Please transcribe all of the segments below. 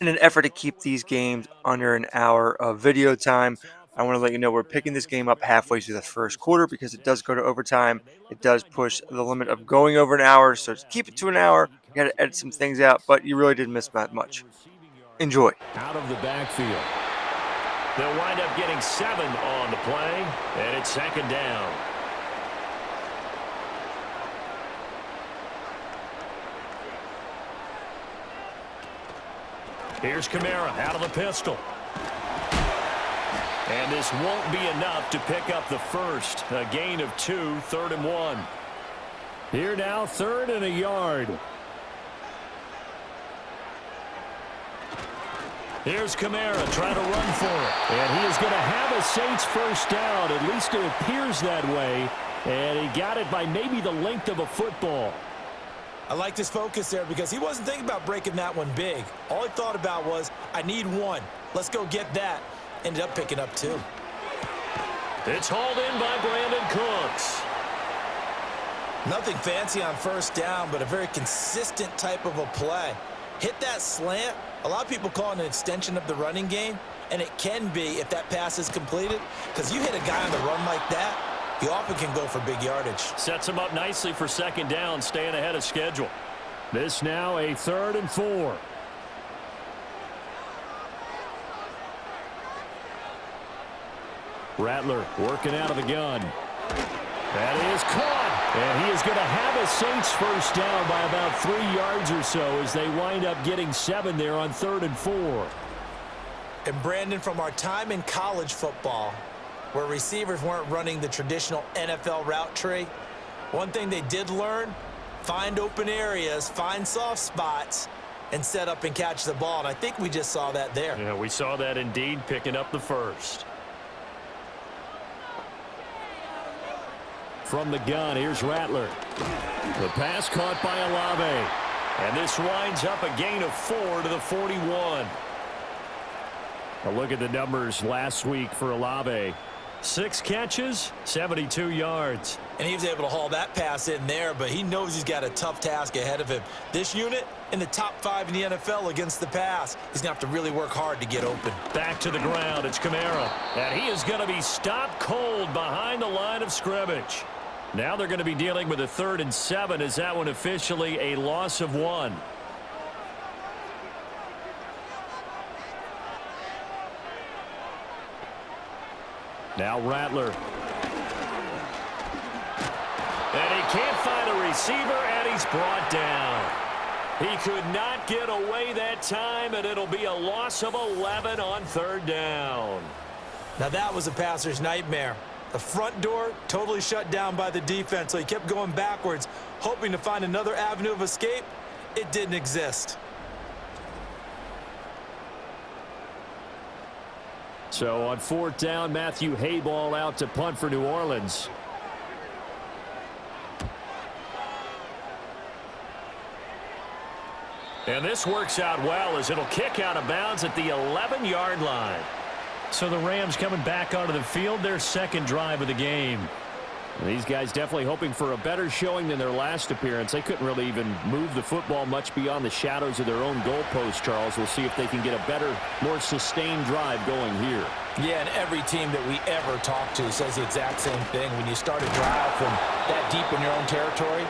In an effort to keep these games under an hour of video time, I want to let you know we're picking this game up halfway through the first quarter because it does go to overtime. It does push the limit of going over an hour, so to keep it to an hour, we got to edit some things out, but you really didn't miss that much. Enjoy. Out of the backfield. They'll wind up getting 7 on the play, and it's second down. Here's Kamara out of the pistol. And this won't be enough to pick up the first. A gain of 2, 3rd and 1. Here now, 3rd and a yard. Here's Kamara trying to run for it. And he is going to have a Saints first down. At least it appears that way. And he got it by maybe the length of a football. I liked his focus there because he wasn't thinking about breaking that one big. All he thought about was, I need 1. Let's go get that. Ended up picking up 2. It's hauled in by Brandon Cooks. Nothing fancy on first down, but a very consistent type of a play. Hit that slant. A lot of people call it an extension of the running game, and it can be if that pass is completed, because you hit a guy on the run like that, he often can go for big yardage. Sets him up nicely for second down, staying ahead of schedule. This now a 3rd and 4. Rattler working out of the gun. That is caught. And he is going to have a Saints first down by about 3 yards or so as they wind up getting 7 there on 3rd and 4. And Brandon, from our time in college football, where receivers weren't running the traditional NFL route tree, one thing they did learn, find open areas, find soft spots, and set up and catch the ball. And I think we just saw that there. Yeah, we saw that indeed, picking up the first. From the gun, here's Rattler. The pass caught by Olave. And this winds up a gain of 4 to the 41. A look at the numbers last week for Olave. 6 catches, 72 yards. And he was able to haul that pass in there, but he knows he's got a tough task ahead of him. This unit in the top 5 in the NFL against the pass. He's going to have to really work hard to get open. Back to the ground, it's Kamara. And he is going to be stopped cold behind the line of scrimmage. Now they're going to be dealing with a 3rd and 7 as that one officially a loss of 1. Now Rattler. And he can't find a receiver, and he's brought down. He could not get away that time, and it'll be a loss of 11 on 3rd down. Now that was a passer's nightmare. The front door totally shut down by the defense, so he kept going backwards, hoping to find another avenue of escape. It didn't exist. So on 4th down, Matthew Hayball out to punt for New Orleans. And this works out well as it'll kick out of bounds at the 11-yard line. So the Rams coming back onto the field, their 2nd drive of the game. These guys definitely hoping for a better showing than their last appearance. They couldn't really even move the football much beyond the shadows of their own goalpost, Charles. We'll see if they can get a better, more sustained drive going here. Yeah, and every team that we ever talk to says the exact same thing. When you start a drive from that deep in your own territory,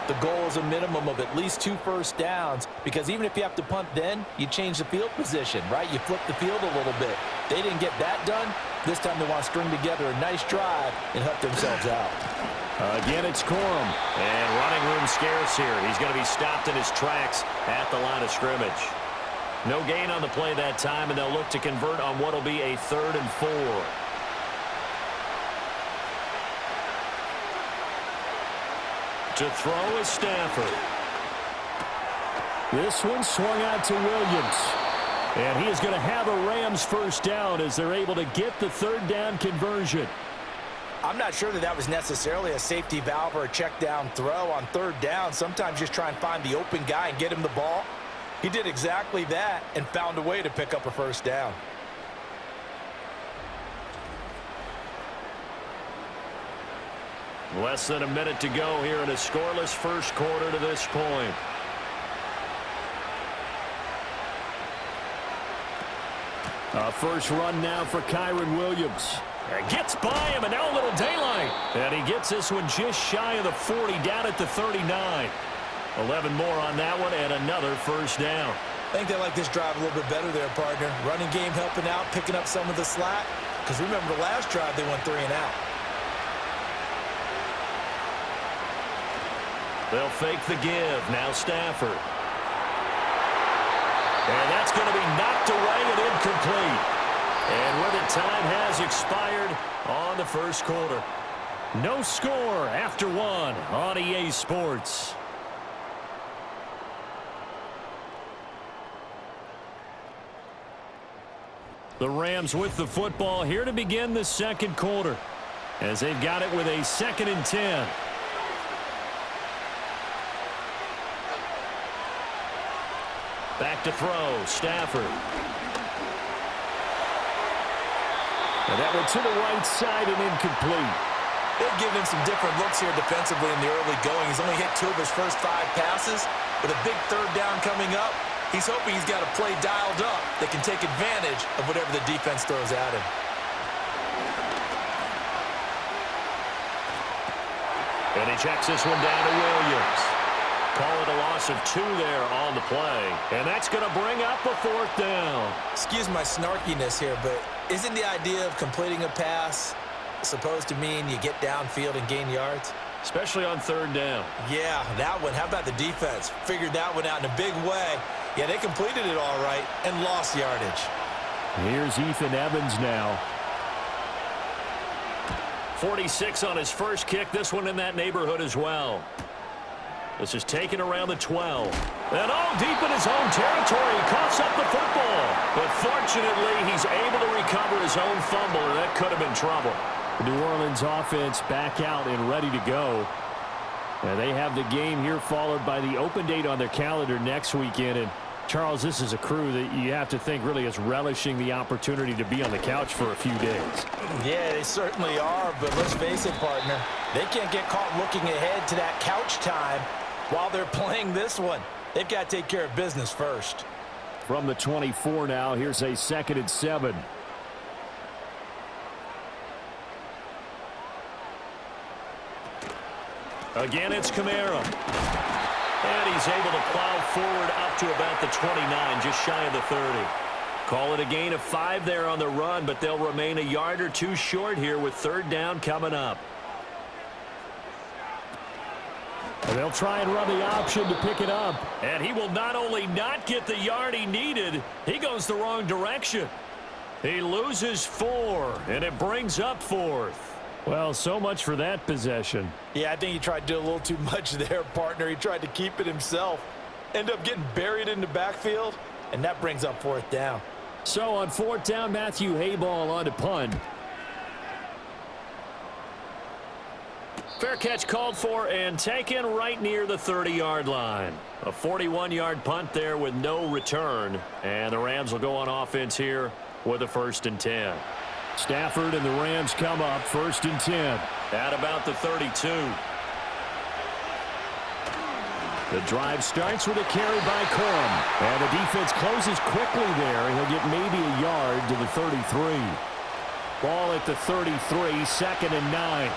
the goal is a minimum of at least 2 first downs, because even if you have to punt then, you change the field position, right? You flip the field a little bit. They didn't get that done. This time they want to string together a nice drive and help themselves out. Again, it's Corum. And running room scarce here. He's going to be stopped in his tracks at the line of scrimmage. No gain on the play that time, and they'll look to convert on what will be a 3rd and 4. To throw is Stafford. This one swung out to Williams. And he is going to have a Rams first down as they're able to get the 3rd down conversion. I'm not sure that was necessarily a safety valve or a check down throw on 3rd down. Sometimes just try and find the open guy and get him the ball. He did exactly that and found a way to pick up a first down. Less than a minute to go here in a scoreless first quarter to this point. First run now for Kyron Williams. Gets by him, and now a little daylight. And he gets this one just shy of the 40, down at the 39. 11 more on that one, and another first down. I think they like this drive a little bit better there, partner. Running game helping out, picking up some of the slack. Because remember, the last drive, they went 3 and out. They'll fake the give. Now Stafford. And that's going to be knocked away and incomplete. And with it, time has expired on the first quarter. No score after one on EA Sports. The Rams with the football here to begin the second quarter, as they've got it with a 2nd and 10. Back to throw, Stafford. And that one to the right side and incomplete. They've given him some different looks here defensively in the early going. He's only hit 2 of his first 5 passes. With a big 3rd down coming up, he's hoping he's got a play dialed up that can take advantage of whatever the defense throws at him. And he checks this one down to Williams. Call it a loss of 2 there on the play. And that's going to bring up a 4th down. Excuse my snarkiness here, but isn't the idea of completing a pass supposed to mean you get downfield and gain yards? Especially on 3rd down. Yeah, that one. How about the defense? Figured that one out in a big way. Yeah, they completed it all right and lost yardage. Here's Ethan Evans now. 46 on his first kick. This one in that neighborhood as well. This is taken around the 12. And all deep in his own territory. He coughs up the football. But fortunately, he's able to recover his own fumble, and that could have been trouble. The New Orleans offense back out and ready to go. And they have the game here followed by the open date on their calendar next weekend. And Charles, this is a crew that you have to think really is relishing the opportunity to be on the couch for a few days. Yeah, they certainly are, but let's face it, partner. They can't get caught looking ahead to that couch time while they're playing this one. They've got to take care of business first. From the 24 now, here's a 2nd and 7. Again, it's Kamara. And he's able to plow forward up to about the 29, just shy of the 30. Call it a gain of 5 there on the run, but they'll remain a yard or 2 short here with 3rd down coming up. And they'll try and run the option to pick it up. And he will not only not get the yard he needed, he goes the wrong direction. He loses 4, and it brings up 4th. Well, so much for that possession. Yeah, I think he tried to do a little too much there, partner. He tried to keep it himself. Ended up getting buried in the backfield, and that brings up 4th down. So on 4th down, Matthew Hayball on to punt. Fair catch called for and taken right near the 30-yard line. A 41-yard punt there with no return. And the Rams will go on offense here with a 1st and 10. Stafford and the Rams come up 1st and 10 at about the 32. The drive starts with a carry by Corum. And the defense closes quickly there. He'll get maybe a yard to the 33. Ball at the 33, 2nd and 9.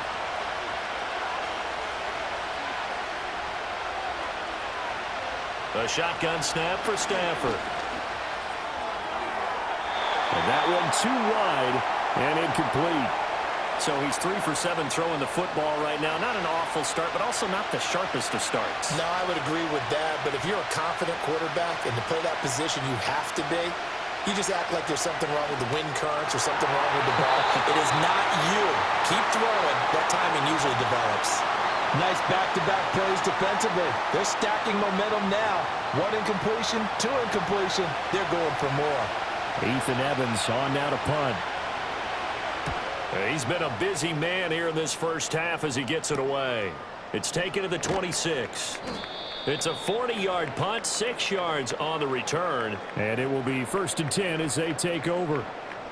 A shotgun snap for Stafford. And that one too wide and incomplete. So he's 3 for 7 throwing the football right now. Not an awful start, but also not the sharpest of starts. No, I would agree with that. But if you're a confident quarterback and to play that position you have to be, you just act like there's something wrong with the wind currents or something wrong with the ball. It is not you. Keep throwing. That timing usually develops. Nice back-to-back plays defensively. They're stacking momentum now. 1 incompletion, 2 incompletion. They're going for more. Ethan Evans on now to punt. He's been a busy man here in this first half as he gets it away. It's taken to the 26. It's a 40-yard punt, 6 yards on the return. And it will be 1st and 10 as they take over.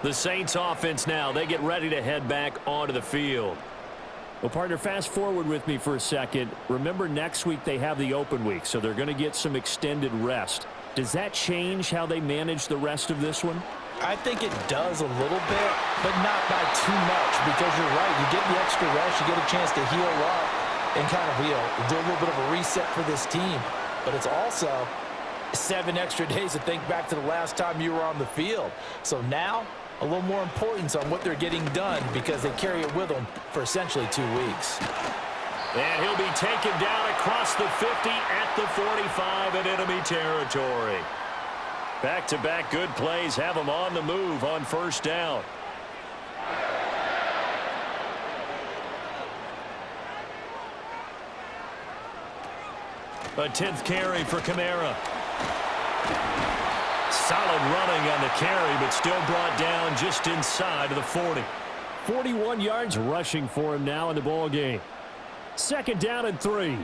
The Saints offense now, they get ready to head back onto the field. Well, partner, fast forward with me for a second. Remember, next week they have the open week, so they're going to get some extended rest. Does that change how they manage the rest of this one? I think it does a little bit, but not by too much, because you're right. You get the extra rest, you get a chance to heal up and kind of, do a little bit of a reset for this team. But it's also 7 extra days to think back to the last time you were on the field. So now, a little more importance on what they're getting done because they carry it with them for essentially 2 weeks. And he'll be taken down across the 50 at the 45 in enemy territory. Back-to-back good plays have him on the move on first down. A 10th carry for Kamara. Solid running on the carry, but still brought down just inside of the 40. 41 yards rushing for him now in the ball game. 2nd down and 3.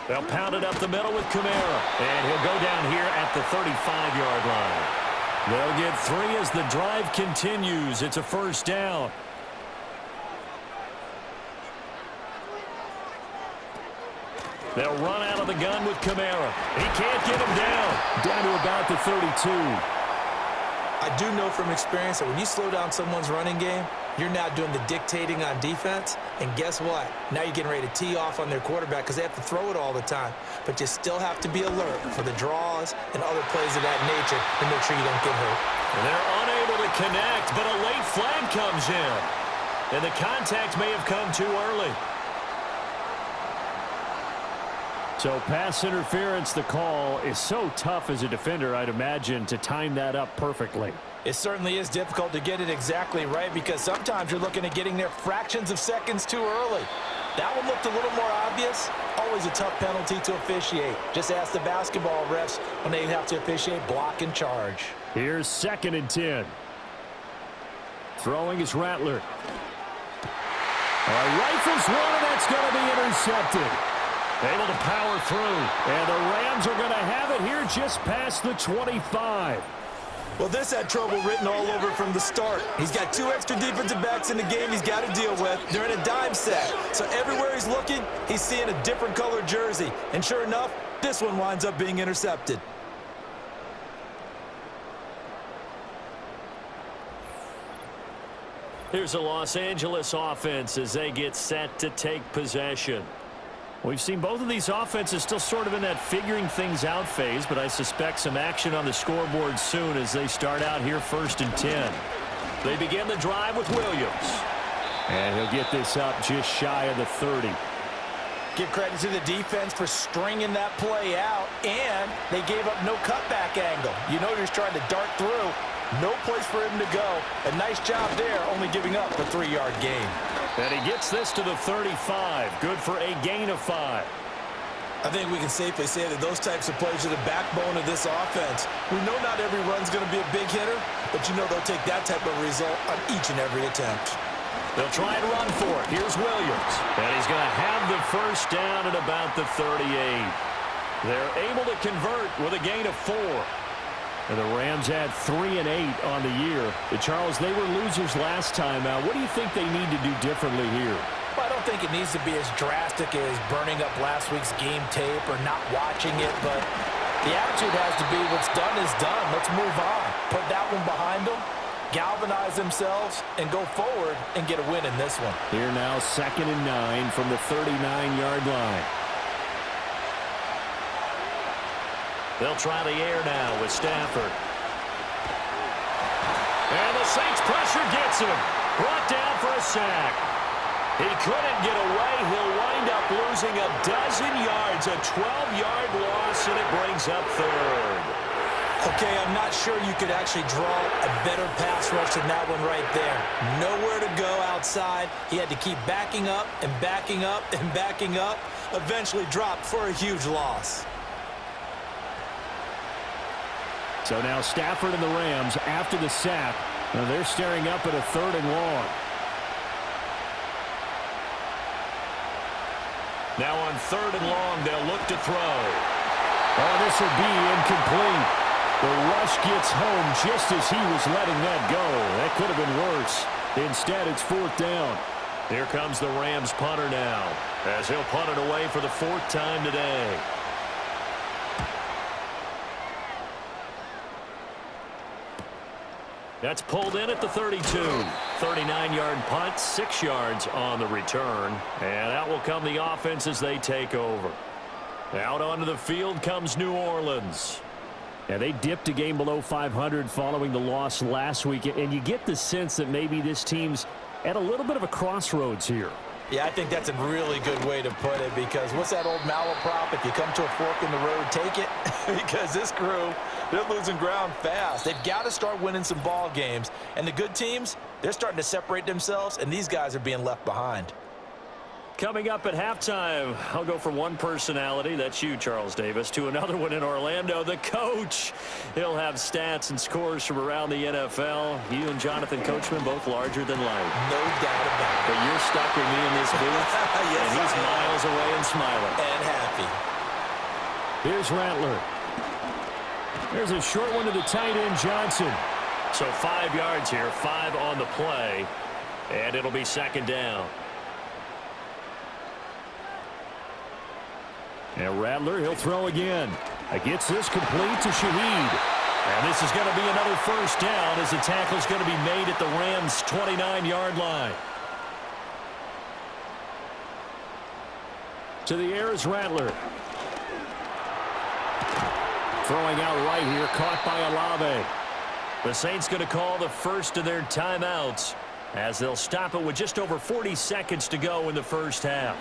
They'll pound it up the middle with Kamara. And he'll go down here at the 35-yard line. They'll get 3 as the drive continues. It's a first down. They'll run out of the gun with Kamara. He can't get him down to about the 32. I do know from experience that when you slow down someone's running game, you're now doing the dictating on defense. And guess what? Now you're getting ready to tee off on their quarterback because they have to throw it all the time. But you still have to be alert for the draws and other plays of that nature to make sure you don't get hurt. And they're unable to connect, but a late flag comes in. And the contact may have come too early. So pass interference, the call is so tough as a defender, I'd imagine, to time that up perfectly. It certainly is difficult to get it exactly right because sometimes you're looking at getting there fractions of seconds too early. That one looked a little more obvious. Always a tough penalty to officiate. Just ask the basketball refs when they have to officiate block and charge. Here's 2nd and 10. Throwing is Rattler. Rifles one, and that's going to be intercepted. Able to power through, and the Rams are going to have it here just past the 25. Well, this had trouble written all over from the start. He's got 2 extra defensive backs in the game he's got to deal with. They're in a dime set, so everywhere he's looking, he's seeing a different color jersey. And sure enough, this one winds up being intercepted. Here's a Los Angeles offense as they get set to take possession. We've seen both of these offenses still sort of in that figuring things out phase, but I suspect some action on the scoreboard soon as they start out here 1st and 10. They begin the drive with Williams. And he'll get this up just shy of the 30. Give credit to the defense for stringing that play out, and they gave up no cutback angle. You know you're just trying to dart through. No place for him to go. A nice job there, only giving up a 3-yard gain. And he gets this to the 35. Good for a gain of 5. I think we can safely say that those types of plays are the backbone of this offense. We know not every run's going to be a big hitter, but you know they'll take that type of result on each and every attempt. They'll try and run for it. Here's Williams. And he's going to have the first down at about the 38. They're able to convert with a gain of 4. And the Rams had 3 and 8 on the year. Charles, they were losers last time out. What do you think they need to do differently here? Well, I don't think it needs to be as drastic as burning up last week's game tape or not watching it, but the attitude has to be what's done is done. Let's move on. Put that one behind them, galvanize themselves, and go forward and get a win in this one. Here now 2nd and 9 from the 39-yard line. They'll try the air now with Stafford. And the Saints pressure gets him. Brought down for a sack. He couldn't get away. He'll wind up losing a dozen yards. A 12-yard loss, and it brings up 3rd. Okay, I'm not sure you could actually draw a better pass rush than that one right there. Nowhere to go outside. He had to keep backing up and backing up and backing up. Eventually dropped for a huge loss. So now Stafford and the Rams, after the sack, they're staring up at a 3rd and long. Now on 3rd and long, they'll look to throw. Oh, this will be incomplete. The rush gets home just as he was letting that go. That could have been worse. Instead, it's 4th down. Here comes the Rams punter now, as he'll punt it away for the 4th time today. That's pulled in at the 32. 39-yard punt, 6 yards on the return. And out will come the offense as they take over. Out onto the field comes New Orleans. Yeah, they dipped a game below 500 following the loss last week. And you get the sense that maybe this team's at a little bit of a crossroads here. Yeah, I think that's a really good way to put it, because what's that old malaprop? If you come to a fork in the road, take it. Because this crew, they're losing ground fast. They've got to start winning some ball games. And the good teams, they're starting to separate themselves, and these guys are being left behind. Coming up at halftime, I'll go from one personality, that's you, Charles Davis, to another one in Orlando, the coach. He'll have stats and scores from around the NFL. You and Jonathan Coachman, both larger than life. No doubt about it. But you're stuck with me in this booth, Yes, and he's miles away and smiling. And happy. Here's Rattler. There's a short one to the tight end, Johnson. So 5 yards here, 5 on the play, and it'll be 2nd down. And Rattler, he'll throw again. Gets this complete to Shaheed. And this is going to be another 1st down as the tackle's going to be made at the Rams' 29-yard line. To the air is Rattler. Throwing out right here, caught by Olave. The Saints going to call the first of their timeouts as they'll stop it with just over 40 seconds to go in the 1st half.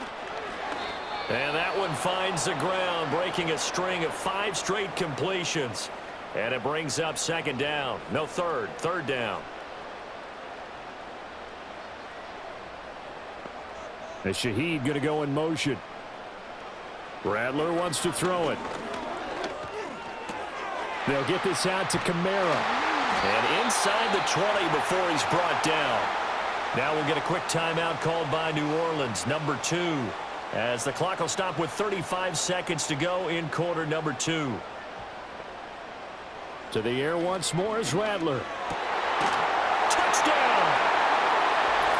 And that one finds the ground, breaking a string of 5 straight completions. And it brings up 2nd down. No, 3rd down. And Shaheed going to go in motion. Rattler wants to throw it. They'll get this out to Kamara. And inside the 20 before he's brought down. Now we'll get a quick timeout called by New Orleans, number 2. As the clock will stop with 35 seconds to go in quarter number 2. To the air once more is Rattler. Touchdown!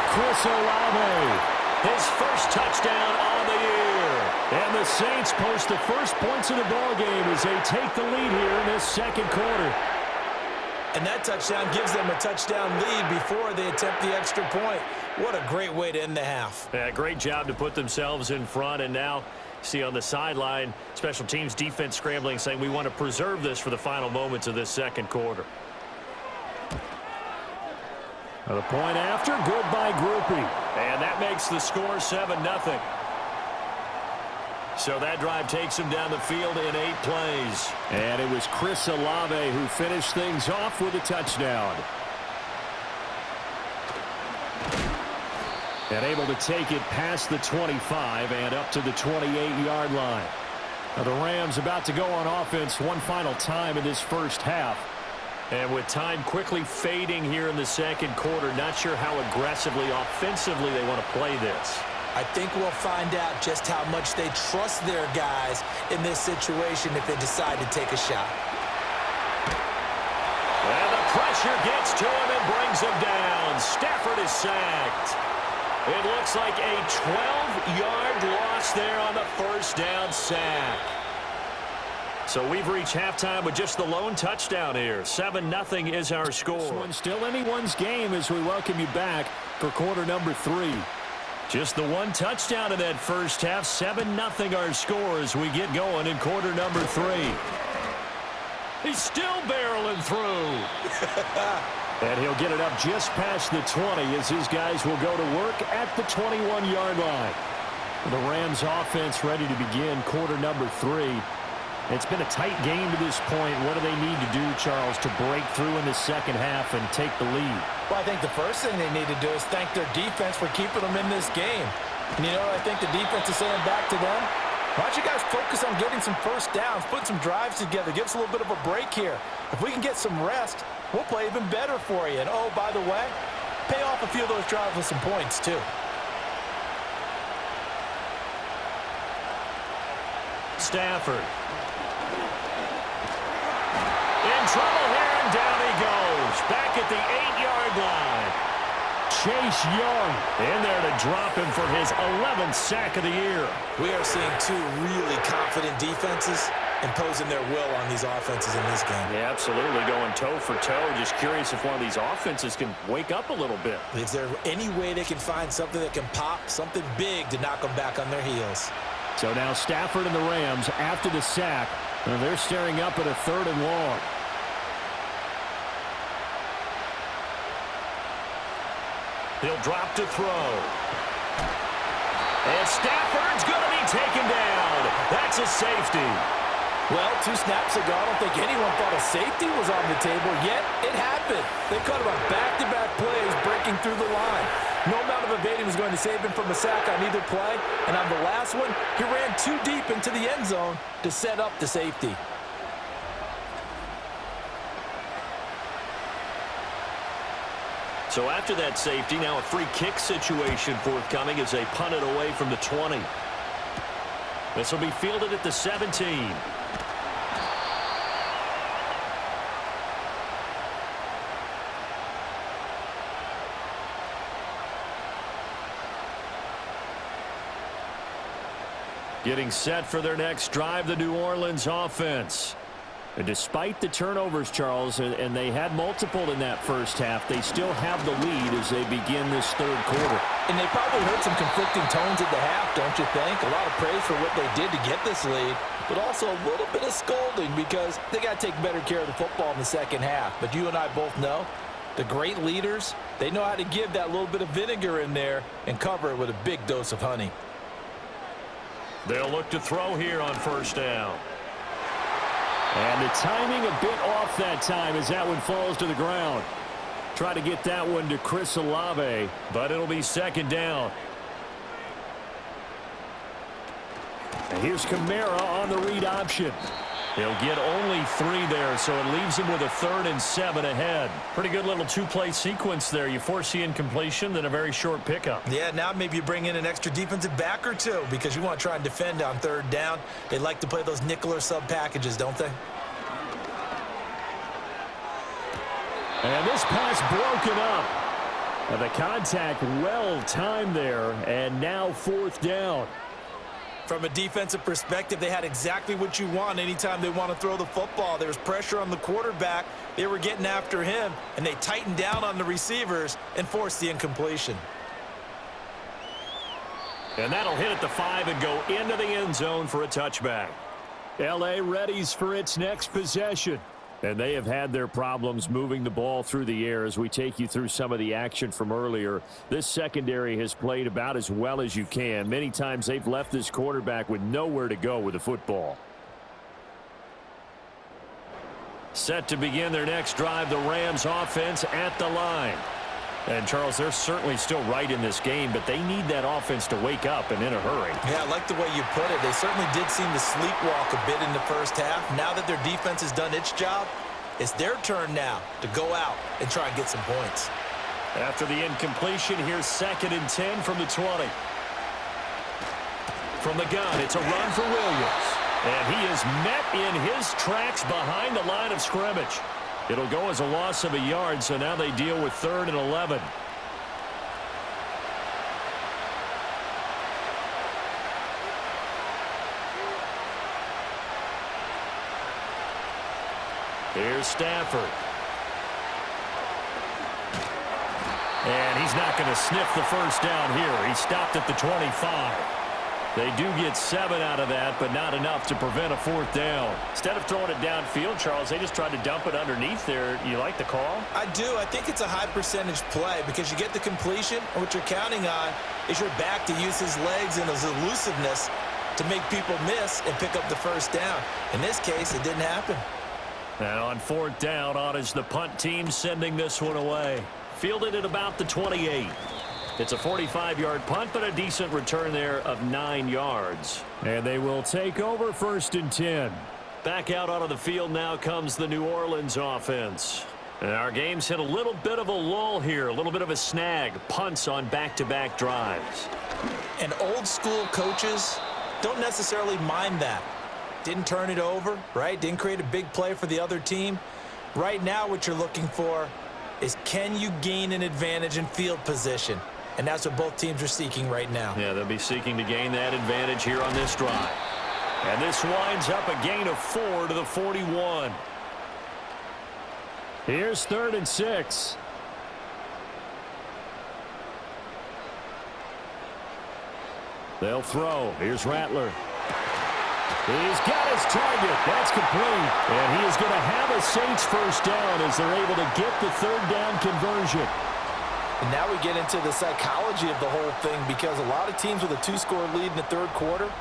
Chris Olave. His first touchdown on the year. And the Saints post the first points of the ball game as they take the lead here in this 2nd quarter. And that touchdown gives them a touchdown lead before they attempt the extra point. What a great way to end the half. Yeah, great job to put themselves in front. And now, see on the sideline, special teams defense scrambling, saying we want to preserve this for the final moments of this 2nd quarter. The point after, good by Groupie. And that makes the score 7-0. So that drive takes him down the field in 8 plays. And it was Chris Olave who finished things off with a touchdown. And able to take it past the 25 and up to the 28-yard line. Now the Rams about to go on offense one final time in this 1st half. And with time quickly fading here in the 2nd quarter, not sure how aggressively, offensively they want to play this. I think we'll find out just how much they trust their guys in this situation if they decide to take a shot. And the pressure gets to him and brings him down. Stafford is sacked. It looks like a 12-yard loss there on the 1st down sack. So we've reached halftime with just the lone touchdown here. 7-0 is our score. This one's still anyone's game as we welcome you back for quarter number 3. Just the one touchdown in that 1st half. 7-0 our score as we get going in quarter number 3. He's still barreling through. And he'll get it up just past the 20 as his guys will go to work at the 21-yard line. The Rams offense ready to begin quarter number 3. It's been a tight game to this point. What do they need to do, Charles, to break through in the 2nd half and take the lead? Well, I think the first thing they need to do is thank their defense for keeping them in this game. And you know what I think the defense is saying back to them? Why don't you guys focus on getting some 1st downs, put some drives together, give us a little bit of a break here. If we can get some rest, we'll play even better for you. And, oh, by the way, pay off a few of those drives with some points, too. Stafford. In trouble here, and down he goes. Back at the 8-yard line. Chase Young in there to drop him for his 11th sack of the year. We are seeing two really confident defenses imposing their will on these offenses in this game. Yeah, absolutely, going toe for toe. Just curious if one of these offenses can wake up a little bit. Is there any way they can find something that can pop, something big to knock them back on their heels? So now Stafford and the Rams, after the sack, they're staring up at a 3rd and long. He'll drop to throw. And Stafford's going to be taken down. That's a safety. Well, 2 snaps ago, I don't think anyone thought a safety was on the table, yet it happened. They cut him on back-to-back plays, breaking through the line. No amount of evading was going to save him from a sack on either play, and on the last one, he ran too deep into the end zone to set up the safety. So after that safety, now a free kick situation forthcoming as they punt it away from the 20. This will be fielded at the 17. Getting set for their next drive, the New Orleans offense. And despite the turnovers, Charles, and they had multiple in that first half, they still have the lead as they begin this 3rd quarter. And they probably heard some conflicting tones at the half, don't you think? A lot of praise for what they did to get this lead, but also a little bit of scolding because they got to take better care of the football in the second half. But you and I both know the great leaders, they know how to give that little bit of vinegar in there and cover it with a big dose of honey. They'll look to throw here on 1st down. And the timing a bit off that time as that one falls to the ground. Try to get that one to Chris Olave, but it'll be 2nd down. And here's Kamara on the read option. He'll get only 3 there, so it leaves him with a 3rd and 7 ahead. Pretty good little 2-play sequence there. You force the incompletion, then a very short pickup. Yeah, now maybe you bring in an extra defensive back or 2 because you want to try and defend on 3rd down. They like to play those nickel or sub packages, don't they? And this pass broken up. And the contact well timed there, and now 4th down. From a defensive perspective, they had exactly what you want anytime they want to throw the football. There was pressure on the quarterback. They were getting after him, and they tightened down on the receivers and forced the incompletion. And that'll hit at the 5 and go into the end zone for a touchback. L.A. readies for its next possession. And they have had their problems moving the ball through the air as we take you through some of the action from earlier. This secondary has played about as well as you can. Many times they've left this quarterback with nowhere to go with the football. Set to begin their next drive, the Rams offense at the line. And, Charles, they're certainly still right in this game, but they need that offense to wake up and in a hurry. Yeah, I like the way you put it. They certainly did seem to sleepwalk a bit in the first half. Now that their defense has done its job, it's their turn now to go out and try and get some points. After the incompletion, here's 2nd and 10 from the 20. From the gun, it's a run for Williams. And he is met in his tracks behind the line of scrimmage. It'll go as a loss of a yard, so now they deal with 3rd and 11. Here's Stafford. And he's not going to sniff the 1st down here. He stopped at the 25. They do get 7 out of that, but not enough to prevent a 4th down. Instead of throwing it downfield, Charles, they just tried to dump it underneath there. You like the call? I do. I think it's a high percentage play because you get the completion, and what you're counting on is your back to use his legs and his elusiveness to make people miss and pick up the 1st down. In this case, it didn't happen. And on 4th down, on is the punt team sending this one away. Fielded at about the 28. It's a 45-yard punt, but a decent return there of 9 yards. And they will take over 1st and 10. Back out onto the field now comes the New Orleans offense. And our game's hit a little bit of a lull here, a little bit of a snag. Punts on back-to-back drives. And old-school coaches don't necessarily mind that. Didn't turn it over, right? Didn't create a big play for the other team. Right now what you're looking for is can you gain an advantage in field position? And that's what both teams are seeking right now. Yeah, they'll be seeking to gain that advantage here on this drive. And this winds up a gain of 4 to the 41. Here's 3rd and 6. They'll throw. Here's Rattler. He's got his target. That's complete. And he is going to have a Saints first down as they're able to get the 3rd down conversion. And now we get into the psychology of the whole thing, because a lot of teams with a 2-score lead in the 3rd quarter,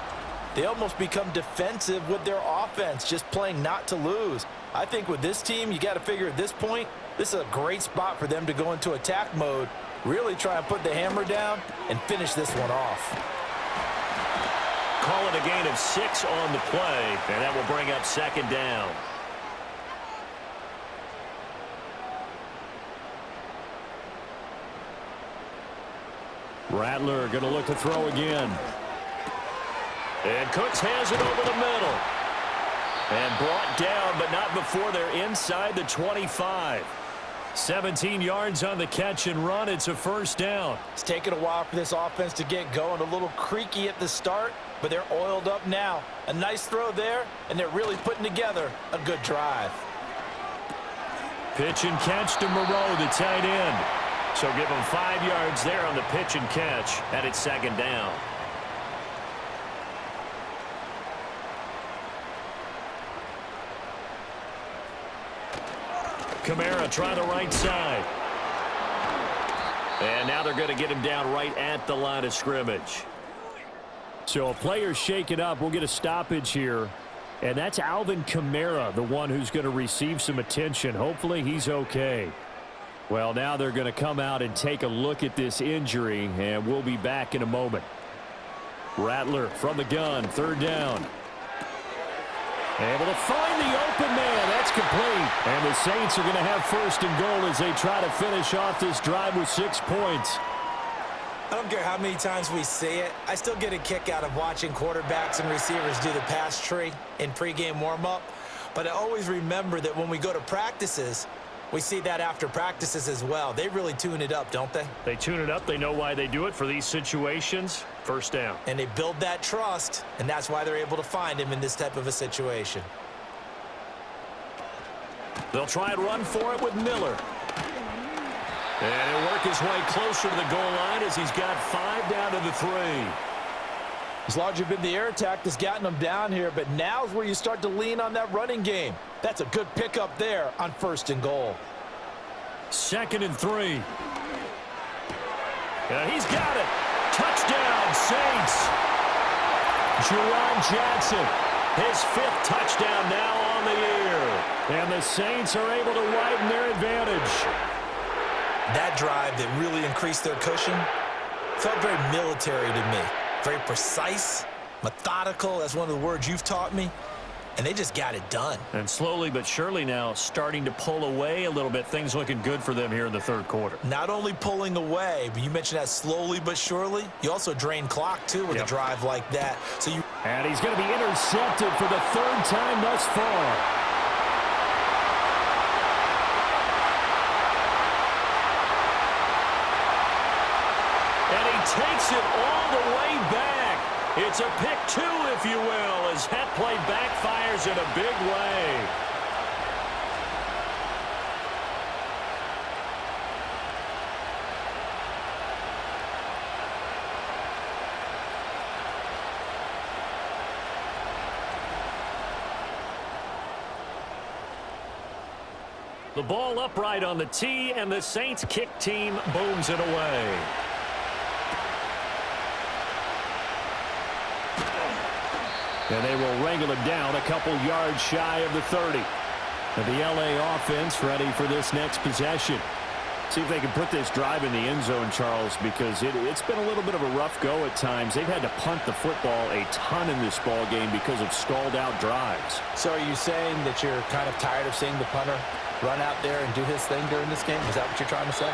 they almost become defensive with their offense, just playing not to lose. I think with this team, you got to figure at this point, this is a great spot for them to go into attack mode, really try and put the hammer down and finish this one off. Call it a gain of 6 on the play, and that will bring up 2nd down. Rattler going to look to throw again. And Cooks has it over the middle. And brought down, but not before they're inside the 25. 17 yards on the catch and run. It's a first down. It's taken a while for this offense to get going. A little creaky at the start, but they're oiled up now. A nice throw there, and they're really putting together a good drive. Pitch and catch to Moreau, the tight end. So give them 5 yards there on the pitch and catch, and it's 2nd down. Kamara try the right side. And now they're going to get him down right at the line of scrimmage. So a player shaken up. We'll get a stoppage here. And that's Alvin Kamara, the one who's going to receive some attention. Hopefully he's okay. Well, now they're going to come out and take a look at this injury, and we'll be back in a moment. Rattler from the gun, 3rd down. Able to find the open man. That's complete. And the Saints are going to have 1st and goal as they try to finish off this drive with 6 points. I don't care how many times we see it. I still get a kick out of watching quarterbacks and receivers do the pass tree in pregame warm-up. But I always remember that when we go to practices, we see that after practices as well. They really tune it up, don't they? They tune it up. They know why they do it for these situations. First down. And they build that trust, and that's why they're able to find him in this type of a situation. They'll try and run for it with Miller. And he'll work his way closer to the goal line as he's got 5 down to the 3. It's largely been the air attack that's gotten them down here, but now's where you start to lean on that running game. That's a good pickup there on 1st and goal. 2nd and 3. Yeah, he's got it. Touchdown, Saints. Juwan Jackson. His 5th touchdown now on the year. And the Saints are able to widen their advantage. That drive that really increased their cushion felt very military to me. Very precise, methodical, that's one of the words you've taught me. And they just got it done. And slowly but surely now starting to pull away a little bit. Things looking good for them here in the 3rd quarter. Not only pulling away, but you mentioned that slowly but surely. You also drain clock, too, with a drive like that. And he's going to be intercepted for the 3rd time thus far. Takes it all the way back. It's a pick 2, if you will, as that play backfires in a big way. The ball upright on the tee, and the Saints kick team booms it away. And they will wrangle it down a couple yards shy of the 30. And the LA offense ready for this next possession. See if they can put this drive in the end zone, Charles, because it's been a little bit of a rough go at times. They've had to punt the football a ton in this ball game because of stalled out drives. So are you saying that you're kind of tired of seeing the punter run out there and do his thing during this game? Is that what you're trying to say?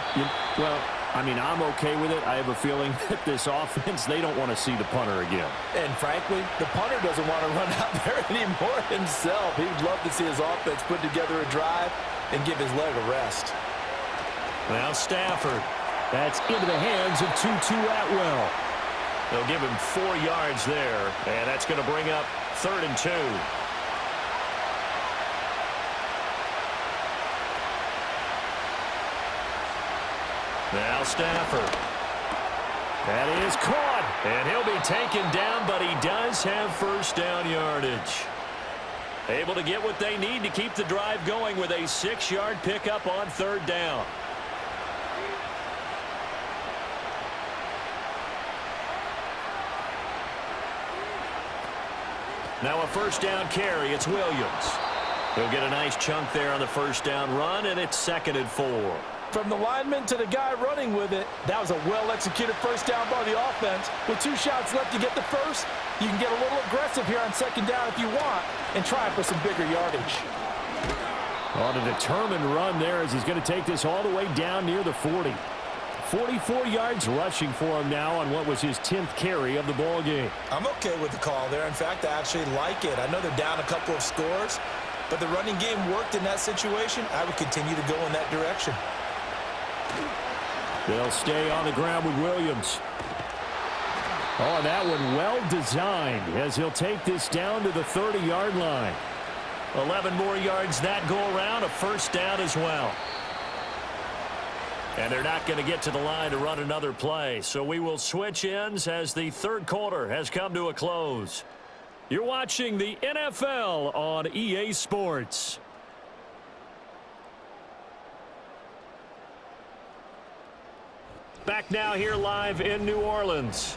Well, I mean, I'm okay with it. I have a feeling that this offense, they don't want to see the punter again. And frankly, the punter doesn't want to run out there anymore himself. He'd love to see his offense put together a drive and give his leg a rest. Now Stafford. That's into the hands of Tutu Atwell. They'll give him 4 yards there, and that's going to bring up 3rd and 2. Now Stafford. That is caught, and he'll be taken down, but he does have first down yardage. Able to get what they need to keep the drive going with a 6-yard pickup on 3rd down. Now a first down carry. It's Williams. He'll get a nice chunk there on the first down run, and it's 2nd and 4. From the lineman to the guy running with it, that was a well-executed first down by the offense. With 2 shots left to get the first, you can get a little aggressive here on 2nd down if you want and try for some bigger yardage. On a determined run there as he's going to take this all the way down near the 40. 44 yards rushing for him now on what was his 10th carry of the ball game. I'm okay with the call there. In fact, I actually like it. I know they're down a couple of scores, but the running game worked in that situation. I would continue to go in that direction. They'll stay on the ground with Williams. Oh, that one well designed as he'll take this down to the 30-yard line. 11 more yards that go around, a first down as well. And they're not going to get to the line to run another play, so we will switch ends as the 3rd quarter has come to a close. You're watching the NFL on EA Sports. Back now here live in New Orleans.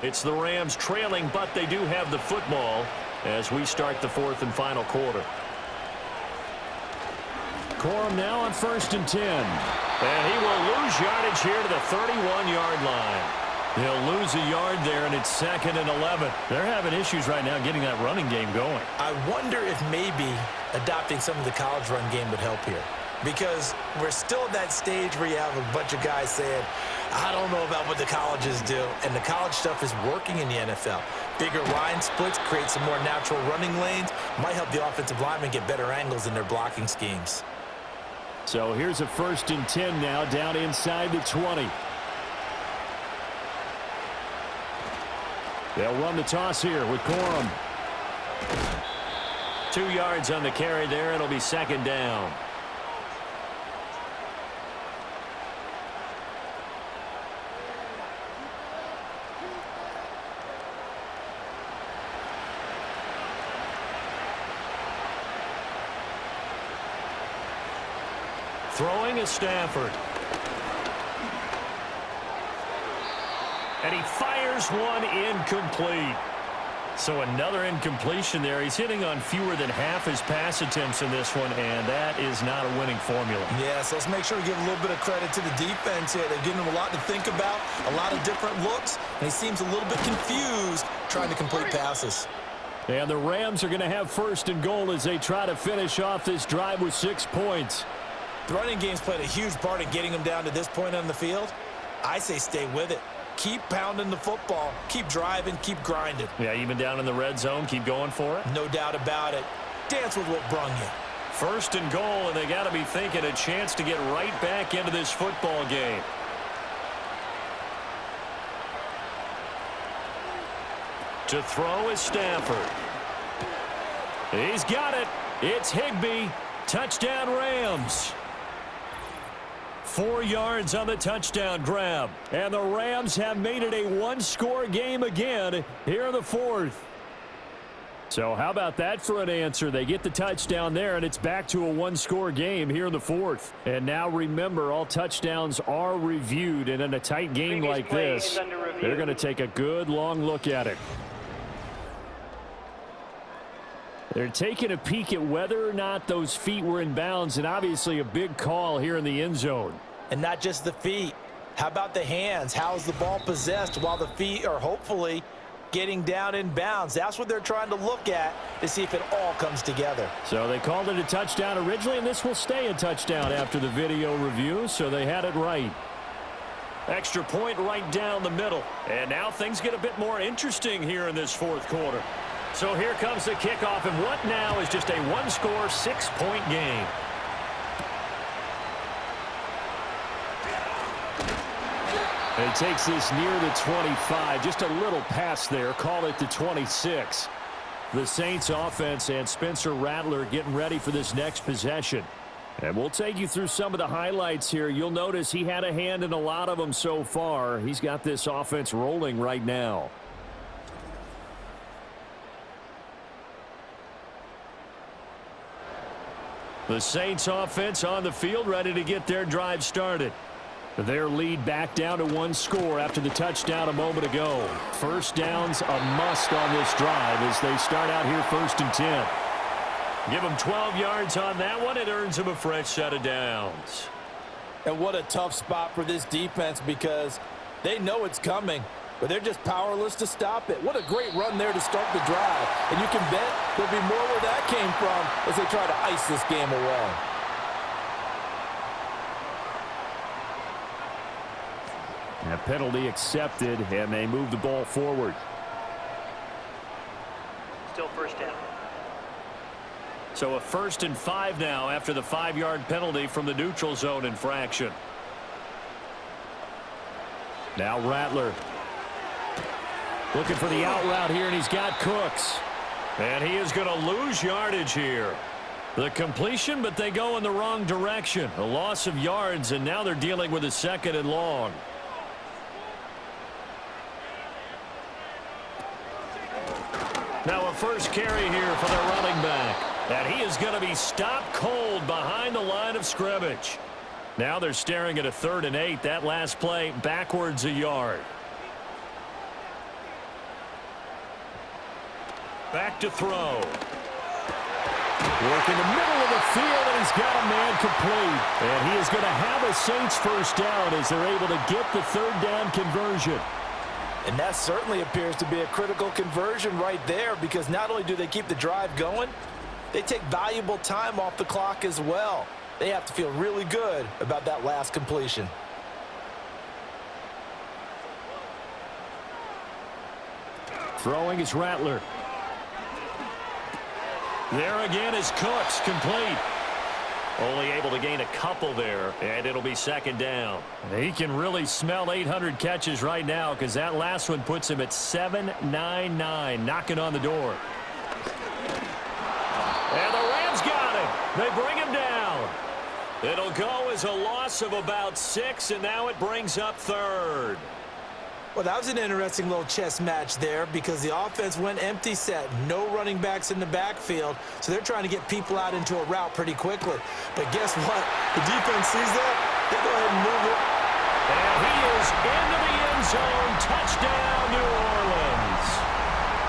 It's the Rams trailing, but they do have the football as we start the 4th and final quarter. Corum now on 1st and 10. And he will lose yardage here to the 31-yard line. He'll lose a yard there, and it's 2nd and 11. They're having issues right now getting that running game going. I wonder if maybe adopting some of the college run game would help here. Because we're still at that stage where you have a bunch of guys saying, I don't know about what the colleges do. And the college stuff is working in the NFL. Bigger line splits, create some more natural running lanes. Might help the offensive linemen get better angles in their blocking schemes. So here's a 1st and 10 now down inside the 20. They'll run the toss here with Corum. 2 yards on the carry there. It'll be 2nd down. Throwing is Stafford. And he fires one incomplete. So another incompletion there. He's hitting on fewer than half his pass attempts in this one, and that is not a winning formula. Yes, let's make sure we give a little bit of credit to the defense here. They're giving him a lot to think about, a lot of different looks, and he seems a little bit confused trying to complete passes. And the Rams are going to have 1st and goal as they try to finish off this drive with 6 points. The running game's played a huge part in getting them down to this point on the field. I say stay with it. Keep pounding the football. Keep driving. Keep grinding. Yeah, even down in the red zone, keep going for it. No doubt about it. Dance with what brung you. 1st and goal, and they got to be thinking a chance to get right back into this football game. To throw is Stafford. He's got it. It's Higbee. Touchdown Rams. 4 yards on the touchdown grab. And the Rams have made it a 1-score game again here in the 4th. So how about that for an answer? They get the touchdown there, and it's back to a 1-score game here in the 4th. And now remember, all touchdowns are reviewed. And in a tight game like this, they're going to take a good long look at it. They're taking a peek at whether or not those feet were in bounds, and obviously a big call here in the end zone. And not just the feet. How about the hands? How is the ball possessed while the feet are hopefully getting down in bounds? That's what they're trying to look at to see if it all comes together. So they called it a touchdown originally, and this will stay a touchdown after the video review, so they had it right. Extra point right down the middle. And now things get a bit more interesting here in this 4th quarter. So here comes the kickoff, and what now is just a 1-score, 6-point game. He takes this near the 25. Just a little pass there. Call it the 26. The Saints offense and Spencer Rattler getting ready for this next possession. And we'll take you through some of the highlights here. You'll notice he had a hand in a lot of them so far. He's got this offense rolling right now. The Saints offense on the field, ready to get their drive started. Their lead back down to one score after the touchdown a moment ago. First down's a must on this drive as they start out here 1st and 10. Give them 12 yards on that one. It earns them a fresh set of downs. And what a tough spot for this defense because they know it's coming, but they're just powerless to stop it. What a great run there to start the drive. And you can bet there'll be more where that came from as they try to ice this game away. That penalty accepted, and they move the ball forward. Still first down. So a 1st and 5 now after the 5-yard penalty from the neutral zone infraction. Now Rattler looking for the out route here, and he's got Cooks. And he is going to lose yardage here. The completion, but they go in the wrong direction. A loss of yards, and now they're dealing with a 2nd and long. Now a first carry here for their running back. And he is going to be stopped cold behind the line of scrimmage. Now they're staring at a 3rd and 8. That last play backwards a yard. Back to throw. Work in the middle of the field, and he's got a man complete. And he is going to have a Saints first down as they're able to get the 3rd down conversion. And that certainly appears to be a critical conversion right there because not only do they keep the drive going, they take valuable time off the clock as well. They have to feel really good about that last completion. Throwing is Rattler. There again is Cooks, complete. Only able to gain a couple there, and it'll be 2nd down. He can really smell 800 catches right now because that last one puts him at 799, knocking on the door. And the Rams got him. They bring him down. It'll go as a loss of about 6, and now it brings up 3rd. Well, that was an interesting little chess match there because the offense went empty set. No running backs in the backfield, so they're trying to get people out into a route pretty quickly. But guess what? The defense sees that. They go ahead and move it. And he is into the end zone. Touchdown, New Orleans.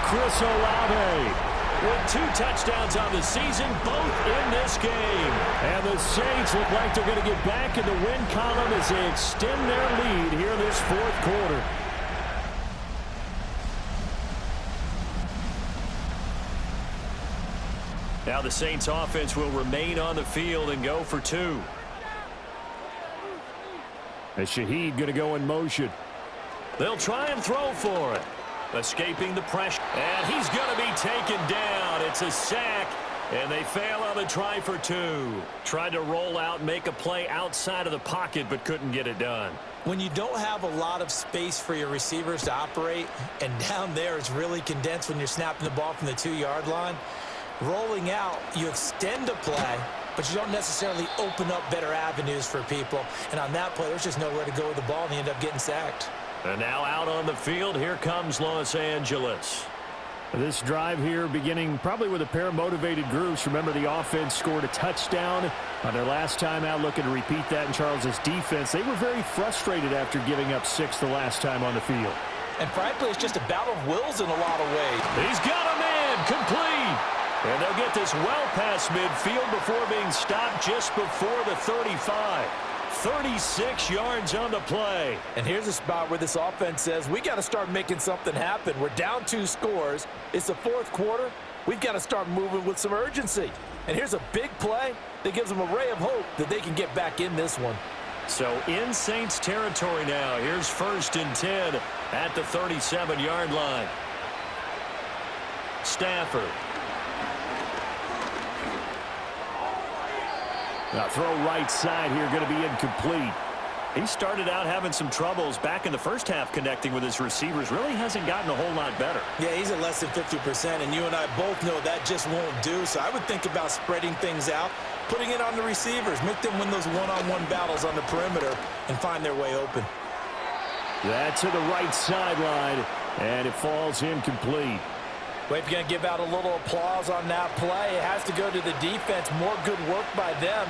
Chris Olave with 2 touchdowns on the season, both in this game. And the Saints look like they're going to get back in the win column as they extend their lead here this 4th quarter. Now the Saints offense will remain on the field and go for 2. As Shaheed going to go in motion. They'll try and throw for it. Escaping the pressure. And he's going to be taken down. It's a sack. And they fail on the try for 2. Tried to roll out and make a play outside of the pocket, but couldn't get it done. When you don't have a lot of space for your receivers to operate, and down there it's really condensed when you're snapping the ball from the 2-yard line, rolling out, you extend a play, but you don't necessarily open up better avenues for people. And on that play, there's just nowhere to go with the ball, and they end up getting sacked. And now out on the field, here comes Los Angeles. This drive here beginning probably with a pair of motivated groups. Remember, the offense scored a touchdown on their last time out, looking to repeat that in Charles's defense. They were very frustrated after giving up 6 the last time on the field. And frankly, it's just a battle of wills in a lot of ways. He's got a man complete. And they'll get this well past midfield before being stopped just before the 35. 36 yards on the play. And here's a spot where this offense says, we got to start making something happen. We're down 2 scores. It's the 4th quarter. We've got to start moving with some urgency. And here's a big play that gives them a ray of hope that they can get back in this one. So in Saints territory now. Here's 1st and 10 at the 37-yard line. Stafford. Now throw right side here, going to be incomplete. He started out having some troubles back in the first half connecting with his receivers. Really hasn't gotten a whole lot better. Yeah, he's at less than 50%, and you and I both know that just won't do. So I would think about spreading things out, putting it on the receivers, make them win those one-on-one battles on the perimeter, and find their way open. That to the right sideline, and it falls incomplete. Well, if you're going to give out a little applause on that play, it has to go to the defense. More good work by them.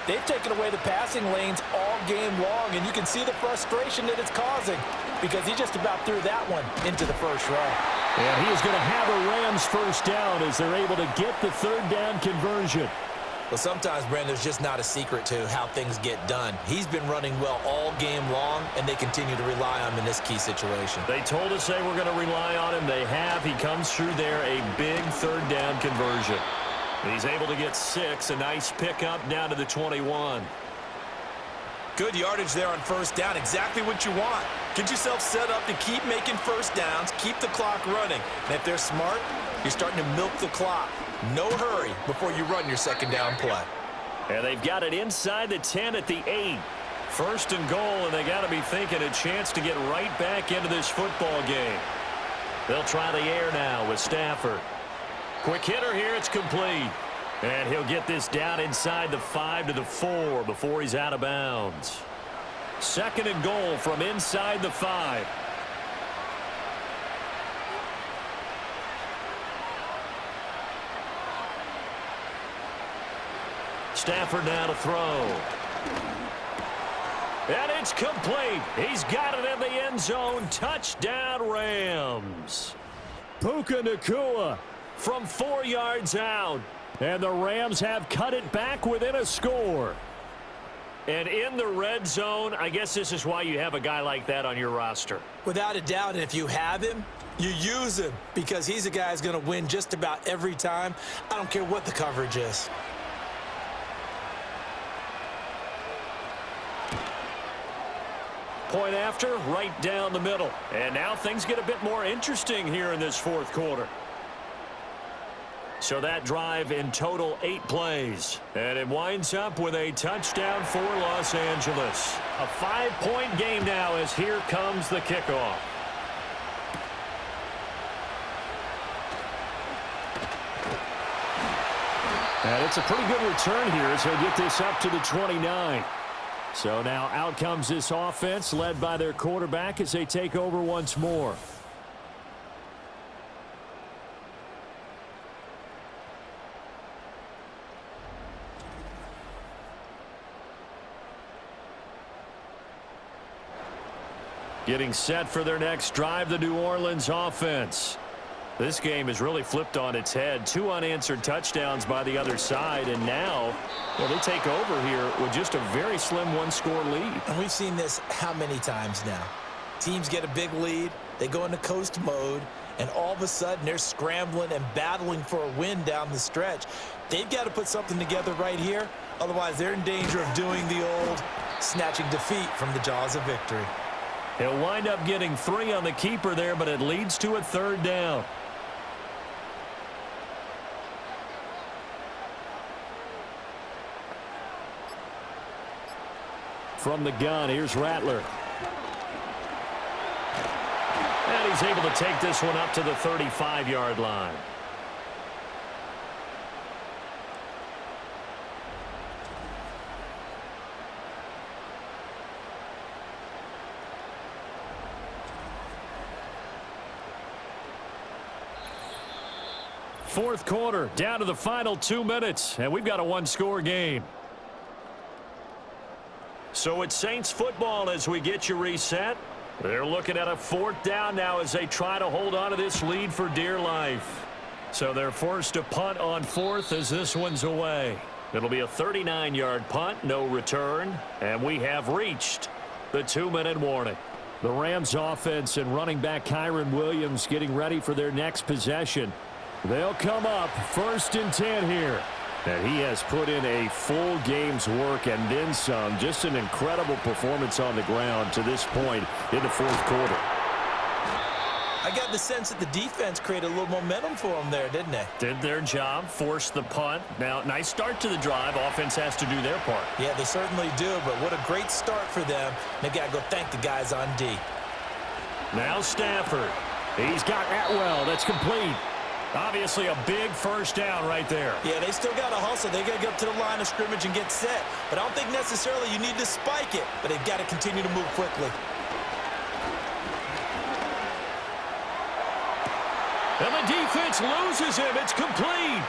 They've taken away the passing lanes all game long, and you can see the frustration that it's causing because he just about threw that one into the first row. And he is going to have a Rams first down as they're able to get the third down conversion. Well, sometimes, Brandon, there's just not a secret to how things get done. He's been running well all game long, and they continue to rely on him in this key situation. They told us they were going to rely on him. They have. He comes through there, a big third down conversion. He's able to get 6, a nice pickup down to the 21. Good yardage there on first down, exactly what you want. Get yourself set up to keep making first downs, keep the clock running. And if they're smart, you're starting to milk the clock. No hurry before you run your second down play. And they've got it inside the 10 at the 8. First and goal, and they got to be thinking a chance to get right back into this football game. They'll try the air now with Stafford. Quick hitter here, it's complete. And he'll get this down inside the 5 to the 4 before he's out of bounds. Second and goal from inside the 5. Stafford now to throw. And it's complete. He's got it in the end zone. Touchdown, Rams. Puka Nacua from 4 yards out. And the Rams have cut it back within a score. And in the red zone, I guess this is why you have a guy like that on your roster. Without a doubt, and if you have him, you use him because he's a guy who's going to win just about every time. I don't care what the coverage is. Point after, right down the middle. And now things get a bit more interesting here in this fourth quarter. So that drive in total 8 plays. And it winds up with a touchdown for Los Angeles. A 5-point game now as here comes the kickoff. And it's a pretty good return here as they get this up to the 29. So now out comes this offense led by their quarterback as they take over once more. Getting set for their next drive, the New Orleans offense. This game has really flipped on its head. 2 unanswered touchdowns by the other side, and now they take over here with just a very slim 1-score lead. And we've seen this how many times now? Teams get a big lead, they go into coast mode, and all of a sudden they're scrambling and battling for a win down the stretch. They've got to put something together right here, otherwise they're in danger of doing the old snatching defeat from the jaws of victory. He'll wind up getting 3 on the keeper there, but it leads to a third down. From the gun, here's Rattler. And he's able to take this one up to the 35-yard line. Fourth quarter, down to the final 2 minutes, and we've got a 1-score game. So it's Saints football as we get you reset. They're looking at a 4th down now as they try to hold on to this lead for dear life. So they're forced to punt on 4th as this one's away. It'll be a 39-yard punt, no return, and we have reached the 2-minute warning. The Rams offense and running back Kyron Williams getting ready for their next possession. They'll come up 1st and 10 here. And he has put in a full game's work and then some. Just an incredible performance on the ground to this point in the fourth quarter. I got the sense that the defense created a little momentum for them there, didn't they? Did their job, forced the punt. Now, nice start to the drive. Offense has to do their part. Yeah, they certainly do, but what a great start for them. They got to go thank the guys on D. Now Stafford. He's got Atwell. That's complete. Obviously a big first down right there. Yeah, they still got to hustle. They got to get up to the line of scrimmage and get set. But I don't think necessarily you need to spike it, but they've got to continue to move quickly. And the defense loses him. It's complete.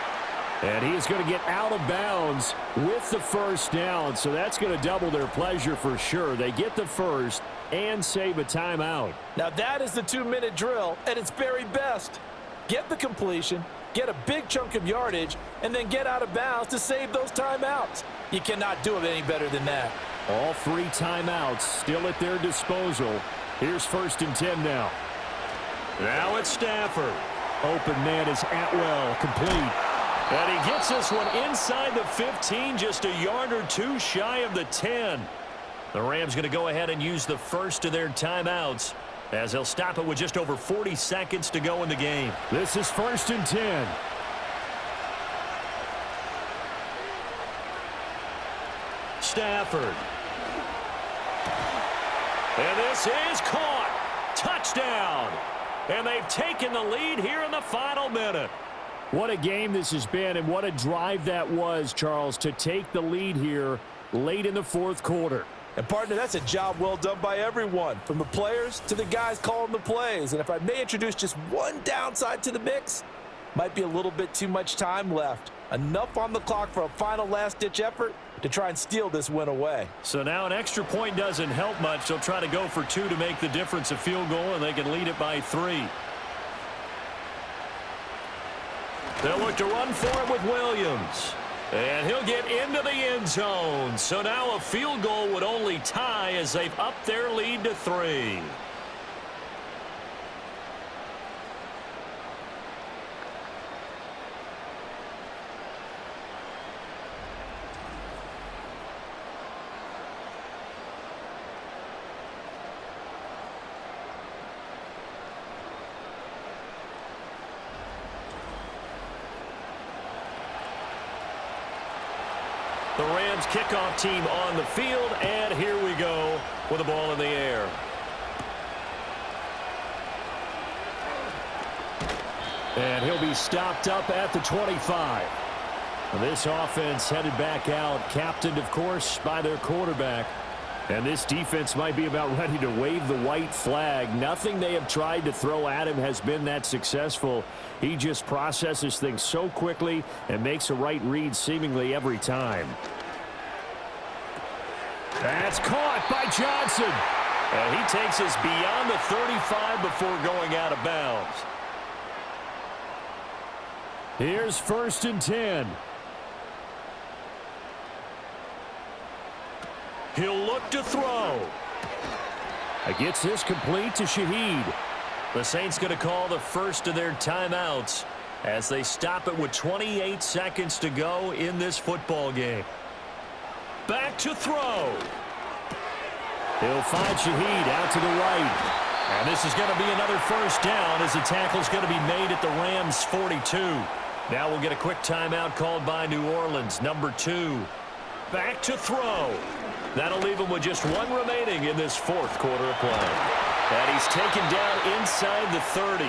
And he is going to get out of bounds with the first down. So that's going to double their pleasure for sure. They get the first and save a timeout. Now that is the 2-minute drill at its very best. Get the completion, get a big chunk of yardage, and then get out of bounds to save those timeouts. You cannot do it any better than that. All 3 timeouts still at their disposal. Here's 1st and 10 now. Now it's Stafford. Open man is Atwell, complete. And he gets this one inside the 15, just a yard or 2 shy of the 10. The Rams going to go ahead and use the first of their timeouts as they'll stop it with just over 40 seconds to go in the game. This is 1st and 10. Stafford. And this is caught. Touchdown. And they've taken the lead here in the final minute. What a game this has been, and what a drive that was, Charles, to take the lead here late in the 4th quarter. And, partner, that's a job well done by everyone, from the players to the guys calling the plays. And if I may introduce just one downside to the mix, might be a little bit too much time left. Enough on the clock for a final last-ditch effort to try and steal this win away. So now an extra point doesn't help much. They'll try to go for 2 to make the difference a field goal, and they can lead it by 3. They'll look to run for it with Williams. And he'll get into the end zone. So now a field goal would only tie as they've upped their lead to 3. The Rams kickoff team on the field, and here we go with the ball in the air. And he'll be stopped up at the 25. This offense headed back out, captained, of course, by their quarterback. And this defense might be about ready to wave the white flag. Nothing they have tried to throw at him has been that successful. He just processes things so quickly and makes a right read seemingly every time. That's caught by Johnson. And he takes us beyond the 35 before going out of bounds. Here's 1st and 10. He'll look to throw. Gets this complete to Shaheed. The Saints going to call the first of their timeouts as they stop it with 28 seconds to go in this football game. Back to throw. He'll find Shaheed out to the right. And this is going to be another first down as the tackle's going to be made at the Rams' 42. Now we'll get a quick timeout called by New Orleans, number 2. Back to throw. That'll leave him with just 1 remaining in this 4th quarter of play. And he's taken down inside the 30.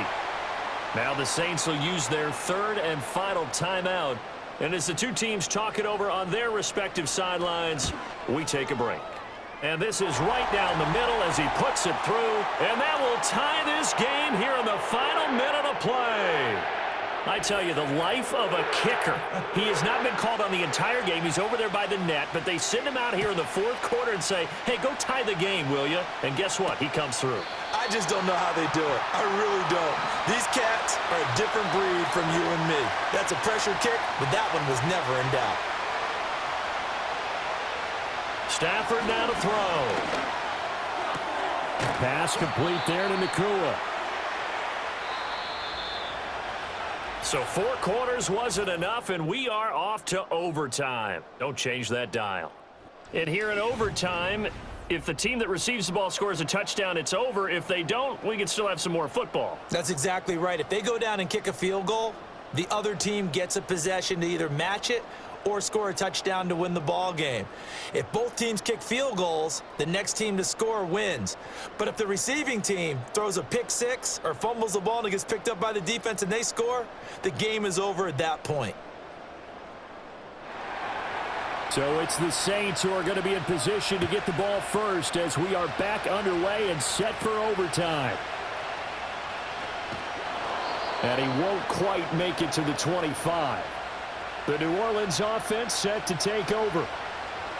Now the Saints will use their 3rd and final timeout. And as the 2 teams talk it over on their respective sidelines, we take a break. And this is right down the middle as he puts it through. And that will tie this game here in the final minute of play. I tell you, the life of a kicker. He has not been called on the entire game. He's over there by the net, but they send him out here in the 4th quarter and say, hey, go tie the game, will you? And guess what? He comes through. I just don't know how they do it. I really don't. These cats are a different breed from you and me. That's a pressure kick, but that one was never in doubt. Stafford now to throw. Pass complete there to Nakua. So 4 quarters wasn't enough, and we are off to overtime. Don't change that dial. And here in overtime, If the team that receives the ball scores a touchdown, it's over. If they don't, we can still have some more football. That's exactly right. If they go down and kick a field goal, the other team gets a possession to either match it or score a touchdown to win the ball game. If both teams kick field goals, the next team to score wins. But if the receiving team throws a pick six or fumbles the ball and it gets picked up by the defense and they score, the game is over at that point. So it's the Saints who are going to be in position to get the ball first as we are back underway and set for overtime. And he won't quite make it to the 25. The New Orleans offense set to take over.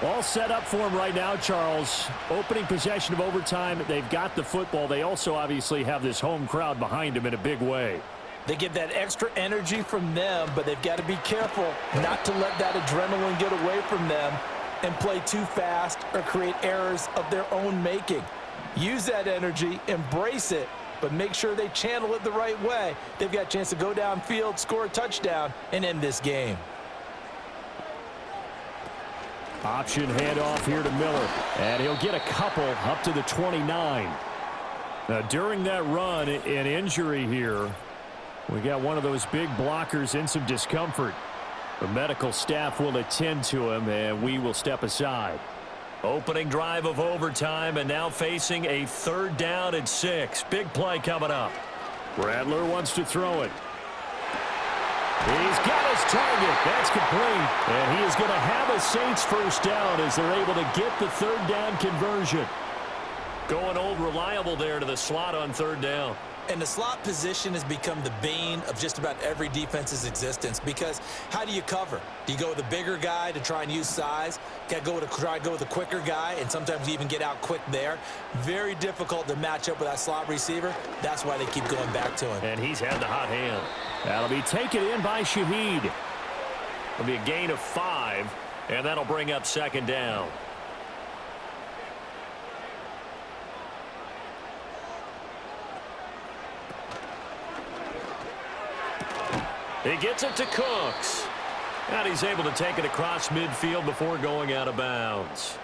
All set up for him right now, Charles. Opening possession of overtime, they've got the football. They also obviously have this home crowd behind them in a big way. They get that extra energy from them, but they've got to be careful not to let that adrenaline get away from them and play too fast or create errors of their own making. Use that energy, embrace it, but make sure they channel it the right way. They've got a chance to go downfield, score a touchdown, and end this game. Option handoff here to Miller, and he'll get a couple up to the 29. Now, during that run, an injury here. We got one of those big blockers in some discomfort. The medical staff will attend to him, and we will step aside. Opening drive of overtime, and now facing a 3rd down and 6. Big play coming up. Rattler wants to throw it. He's got his target. That's complete. And he is going to have a Saints first down as they're able to get the 3rd down conversion. Going old reliable there to the slot on 3rd down. And the slot position has become the bane of just about every defense's existence because how do you cover? Do you go with a bigger guy to try and use size? Got to try to go with a quicker guy, and sometimes you even get out quick there. Very difficult to match up with that slot receiver. That's why they keep going back to him. And he's had the hot hand. That'll be taken in by Shaheed. It'll be a gain of 5, and that'll bring up 2nd down. He gets it to Cooks. And he's able to take it across midfield before going out of bounds.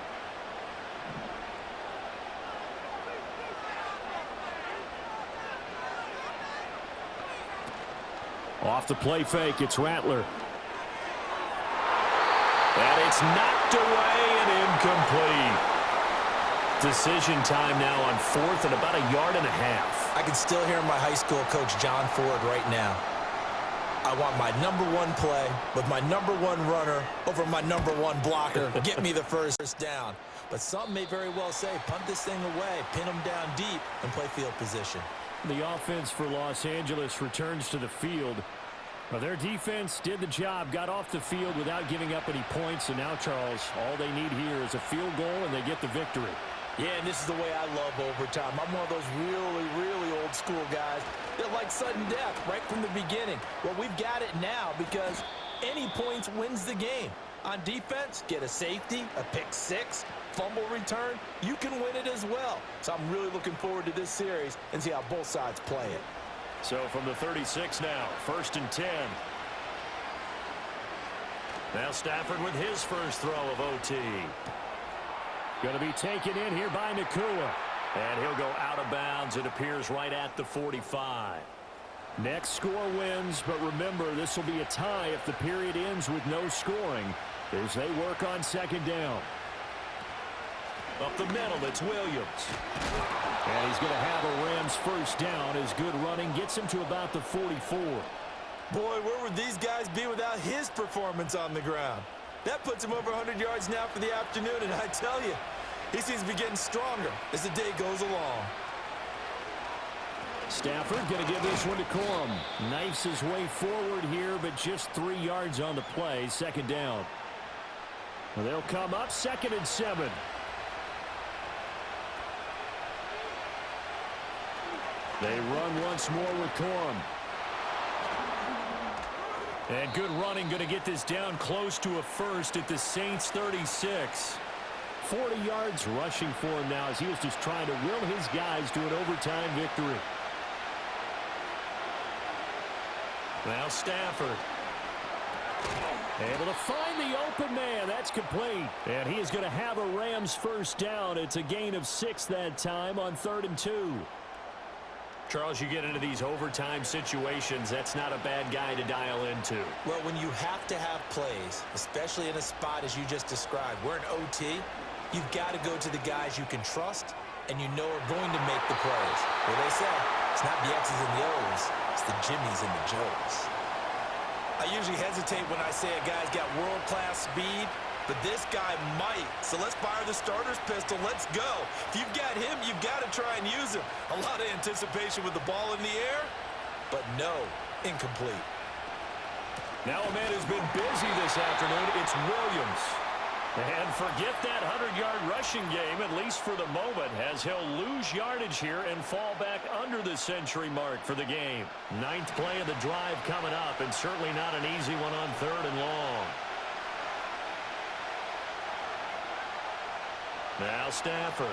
Off the play fake, it's Rattler. And it's knocked away and incomplete. Decision time now on 4th and about 1.5 yards. I can still hear my high school coach, John Ford, right now. I want my #1 play with my #1 runner over my #1 blocker. Get me the first down. But something may very well say, punt this thing away, pin them down deep, and play field position. The offense for Los Angeles returns to the field. Well, their defense did the job, got off the field without giving up any points, and now, Charles, all they need here is a field goal, and they get the victory. Yeah, and this is the way I love overtime. I'm one of those really, really old school guys that like sudden death right from the beginning. Well, we've got it now because any points wins the game. On defense, get a safety, a pick six, fumble return, you can win it as well. So I'm really looking forward to this series and see how both sides play it. So from the 36 now, 1st and 10. Now Stafford with his first throw of OT. Going to be taken in here by Nakua. And he'll go out of bounds. It appears right at the 45. Next score wins, but remember, this will be a tie if the period ends with no scoring as they work on 2nd down. Up the middle, it's Williams. And he's going to have a Rams first down as good running gets him to about the 44. Boy, where would these guys be without his performance on the ground? That puts him over 100 yards now for the afternoon, and I tell you, he seems to be getting stronger as the day goes along. Stafford going to give this one to Corum. Knifes his way forward here, but just 3 yards on the play. 2nd down. Well, they'll come up 2nd and 7. They run once more with Corum. And good running, going to get this down close to a first at the Saints 36. 40 yards rushing for him now as he was just trying to will his guys to an overtime victory. Now Stafford. Able to find the open man. That's complete. And he is going to have a Rams first down. It's a gain of 6 that time on 3rd and 2. Charles, you get into these overtime situations, that's not a bad guy to dial into. Well, when you have to have plays, especially in a spot as you just described, we're in OT, you've got to go to the guys you can trust and you know are going to make the plays. Well, they say it's not the X's and the O's, it's the Jimmies and the Joes. I usually hesitate when I say a guy's got world-class speed, but this guy might. So let's fire the starter's pistol. Let's go. If you've got him, you've got to try and use him. A lot of anticipation with the ball in the air, but no, incomplete. Now a man who's been busy this afternoon, it's Williams. And forget that 100-yard rushing game, at least for the moment, as he'll lose yardage here and fall back under the century mark for the game. 9th play of the drive coming up, and certainly not an easy one on 3rd and long. Now Stafford.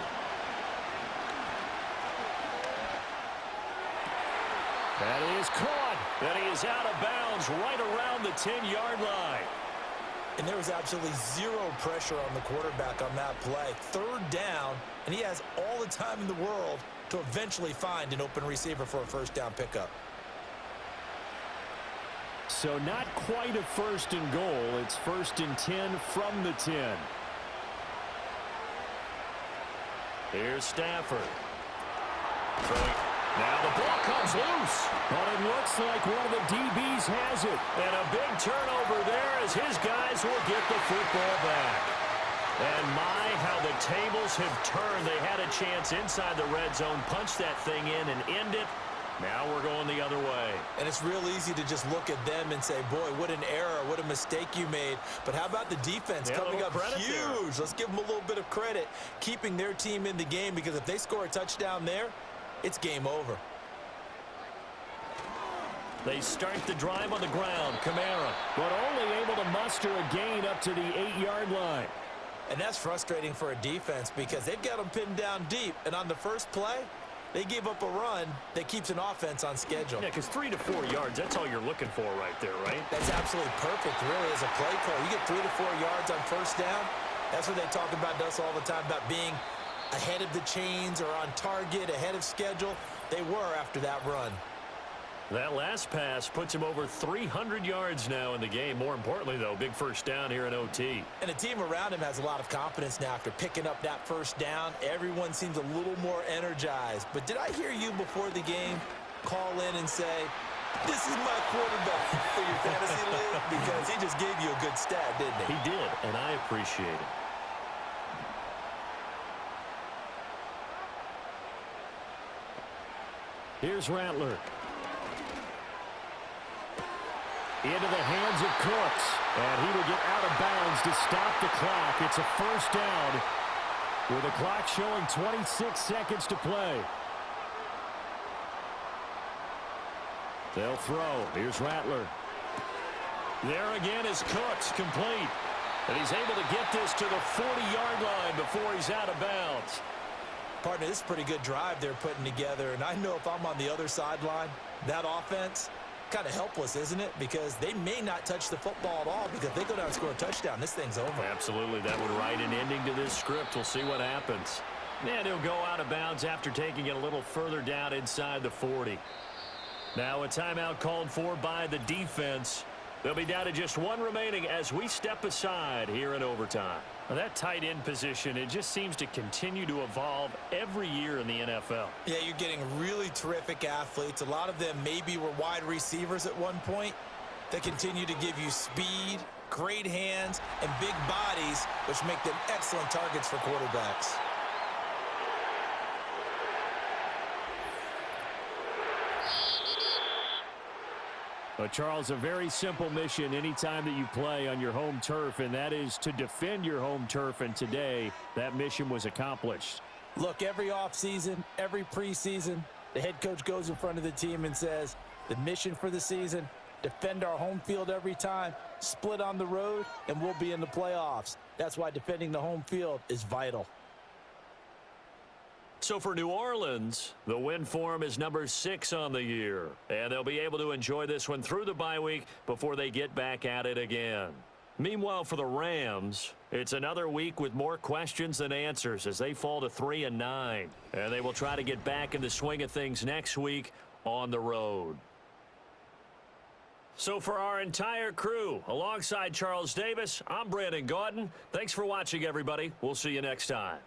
That is caught. That he is out of bounds right around the 10-yard line. And there was absolutely zero pressure on the quarterback on that play. 3rd down, and he has all the time in the world to eventually find an open receiver for a first down pickup. So not quite a 1st and goal. It's 1st and 10 from the 10. Here's Stafford. Now the ball comes loose. But it looks like one of the DBs has it. And a big turnover there as his guys will get the football back. And my, how the tables have turned. They had a chance inside the red zone, punch that thing in and end it. Now we're going the other way. And it's real easy to just look at them and say, boy, what an error, what a mistake you made. But how about the defense coming up huge? There. Let's give them a little bit of credit, keeping their team in the game, because if they score a touchdown there, it's game over. They start the drive on the ground. Kamara, but only able to muster a gain up to the 8-yard line. And that's frustrating for a defense because they've got them pinned down deep. And on the first play, they gave up a run that keeps an offense on schedule. Yeah, because 3 to 4 yards, that's all you're looking for right there, right? That's absolutely perfect, really, as a play call. You get 3 to 4 yards on first down. That's what they talk about us all the time, about being ahead of the chains or on target, ahead of schedule. They were after that run. That last pass puts him over 300 yards now in the game. More importantly, though, big first down here in OT. And the team around him has a lot of confidence now after picking up that first down. Everyone seems a little more energized. But did I hear you before the game call in and say, this is my quarterback for your fantasy league? Because he just gave you a good stat, didn't he? He did, and I appreciate it. Here's Rattler. Into the hands of Cooks. And he will get out of bounds to stop the clock. It's a first down with the clock showing 26 seconds to play. They'll throw. Here's Rattler. There again is Cooks, complete. And he's able to get this to the 40-yard line before he's out of bounds. Partner, this is a pretty good drive they're putting together. And I know if I'm on the other sideline, that offense, kind of helpless, isn't it? Because they may not touch the football at all, because if they go down and score a touchdown, this thing's over. Absolutely. That would write an ending to this script. We'll see what happens. And he'll go out of bounds after taking it a little further down inside the 40. Now a timeout called for by the defense. They'll be down to just one remaining as we step aside here in overtime. Now that tight end position, it just seems to continue to evolve every year in the NFL. Yeah, you're getting really terrific athletes. A lot of them maybe were wide receivers at one point. They continue to give you speed, great hands, and big bodies, which make them excellent targets for quarterbacks. But, Charles, a very simple mission anytime that you play on your home turf, and that is to defend your home turf. And today, that mission was accomplished. Look, every offseason, every preseason, the head coach goes in front of the team and says, the mission for the season, defend our home field every time, split on the road, and we'll be in the playoffs. That's why defending the home field is vital. So for New Orleans, the win form is number 6 on the year. And they'll be able to enjoy this one through the bye week before they get back at it again. Meanwhile, for the Rams, it's another week with more questions than answers as they fall to 3-9. And they will try to get back in the swing of things next week on the road. So for our entire crew, alongside Charles Davis, I'm Brandon Gaudin. Thanks for watching, everybody. We'll see you next time.